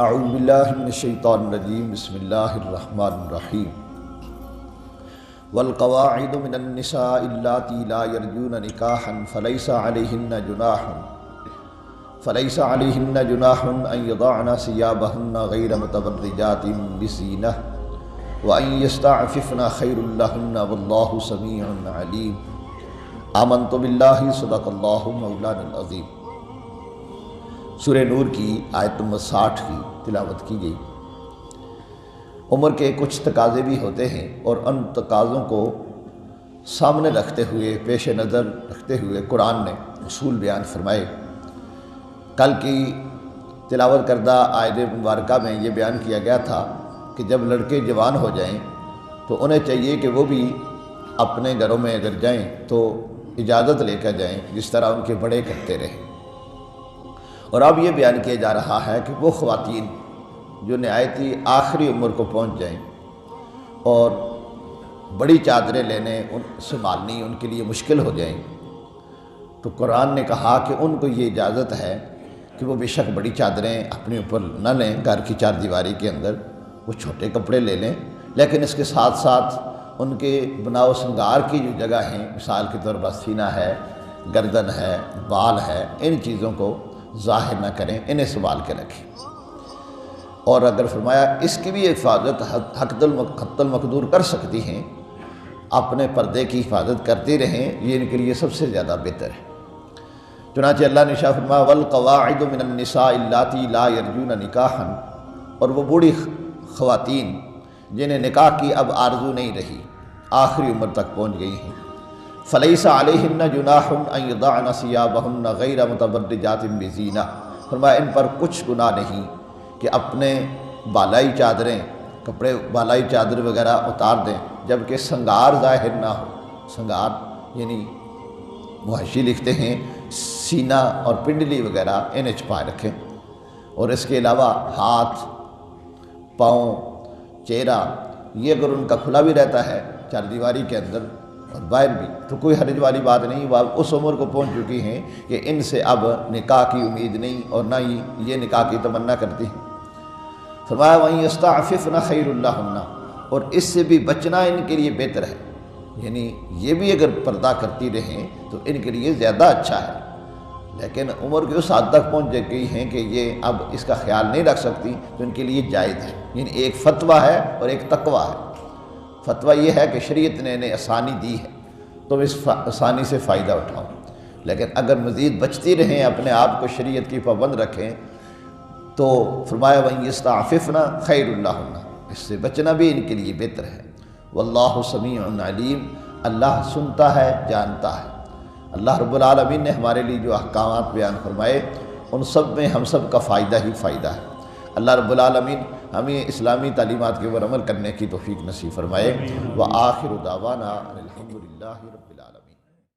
اعوذ باللہ من الشیطان الرجیم بسم اللہ الرحمن الرحیم والقواعد من النساء اللاتی لا یرجون نکاحا فلیس علیہن جناح ان یضعن ثیابہن غیر متبرجات بزینہ وان یستعففن خیر لہن واللہ سمیع علیم۔ آمنت باللہ صدق اللہ مولانا العظیم۔ سورہ نور کی آیت نمبر 60 کی تلاوت کی گئی۔ عمر کے کچھ تقاضے بھی ہوتے ہیں اور ان تقاضوں کو سامنے رکھتے ہوئے، پیش نظر رکھتے ہوئے قرآن نے اصول بیان فرمائے۔ کل کی تلاوت کردہ آیت مبارکہ میں یہ بیان کیا گیا تھا کہ جب لڑکے جوان ہو جائیں تو انہیں چاہیے کہ وہ بھی اپنے گھروں میں اگر جائیں تو اجازت لے کر جائیں، جس طرح ان کے بڑے کرتے رہے۔ اور اب یہ بیان کیا جا رہا ہے کہ وہ خواتین جو نہایتی آخری عمر کو پہنچ جائیں اور بڑی چادریں لینے سنبھالنی ان کے لیے مشکل ہو جائیں، تو قرآن نے کہا کہ ان کو یہ اجازت ہے کہ وہ بے شک بڑی چادریں اپنے اوپر نہ لیں گھر کی چار دیواری کے اندر، وہ چھوٹے کپڑے لے لیں، لیکن اس کے ساتھ ساتھ ان کے بنا و سنگار کی جو جگہ ہیں، مثال کے طور پر سینہ ہے، گردن ہے، بال ہے، ان چیزوں کو ظاہر نہ کریں، انہیں سنبھال کے رکھیں۔ اور اگر فرمایا اس کی بھی حفاظت حد المقدور کر سکتی ہیں، اپنے پردے کی حفاظت کرتی رہیں، یہ ان کے لیے سب سے زیادہ بہتر ہے۔ چنانچہ اللہ نے ارشاد فرمایا والقواعد من النساء اللاتی لا یرجون نکاحا، اور وہ بوڑھی خواتین جنہیں نکاح کی اب آرزو نہیں رہی، آخری عمر تک پہنچ گئی ہیں، فلیس علیہن جناح ان یضعن ثیابہن غیر متبرجات بزینہ، فرمایا ان پر کچھ گناہ نہیں کہ اپنے بالائی چادریں، کپڑے بالائی چادر وغیرہ اتار دیں جبکہ سنگار ظاہر نہ ہو۔ سنگار یعنی محشی لکھتے ہیں سینہ اور پنڈلی وغیرہ انہیں چھپائے رکھیں، اور اس کے علاوہ ہاتھ، پاؤں، چہرہ، یہ اگر ان کا کھلا بھی رہتا ہے چار دیواری کے اندر اور باہر بھی تو کوئی حرج والی بات نہیں، وہ اس عمر کو پہنچ چکی ہیں کہ ان سے اب نکاح کی امید نہیں اور نہ ہی یہ نکاح کی تمنا کرتی ہیں۔ فرمایا وَإِن يَسْتَعْفِفْنَ خَيْرٌ لَّهُنَّ، اور اس سے بھی بچنا ان کے لیے بہتر ہے، یعنی یہ بھی اگر پردہ کرتی رہیں تو ان کے لیے زیادہ اچھا ہے، لیکن عمر کی اس حد تک پہنچ گئی ہیں کہ یہ اب اس کا خیال نہیں رکھ سکتی تو ان کے لیے جائز ہے۔ یعنی ایک فتویٰ ہے اور ایک تقویٰ ہے۔ فتویٰ یہ ہے کہ شریعت نے انہیں آسانی دی ہے، تم اس آسانی سے فائدہ اٹھاؤ، لیکن اگر مزید بچتی رہیں، اپنے آپ کو شریعت کی پابند رکھیں، تو فرمایا وَإِن يَسْتَعْفِفْنَ خَيْرٌ لَّهُنَّ، اس سے بچنا بھی ان کے لیے بہتر ہے۔ واللہ سمیع علیم، اللہ سنتا ہے، جانتا ہے۔ اللہ رب العالمین نے ہمارے لیے جو احکامات بیان فرمائے ان سب میں ہم سب کا فائدہ ہی فائدہ ہے۔ اللہ رب العالمین ہمیں اسلامی تعلیمات کے اوپر عمل کرنے کی توفیق نصیب فرمائے۔ وآخر دعوانا الحمد للہ رب العالمین۔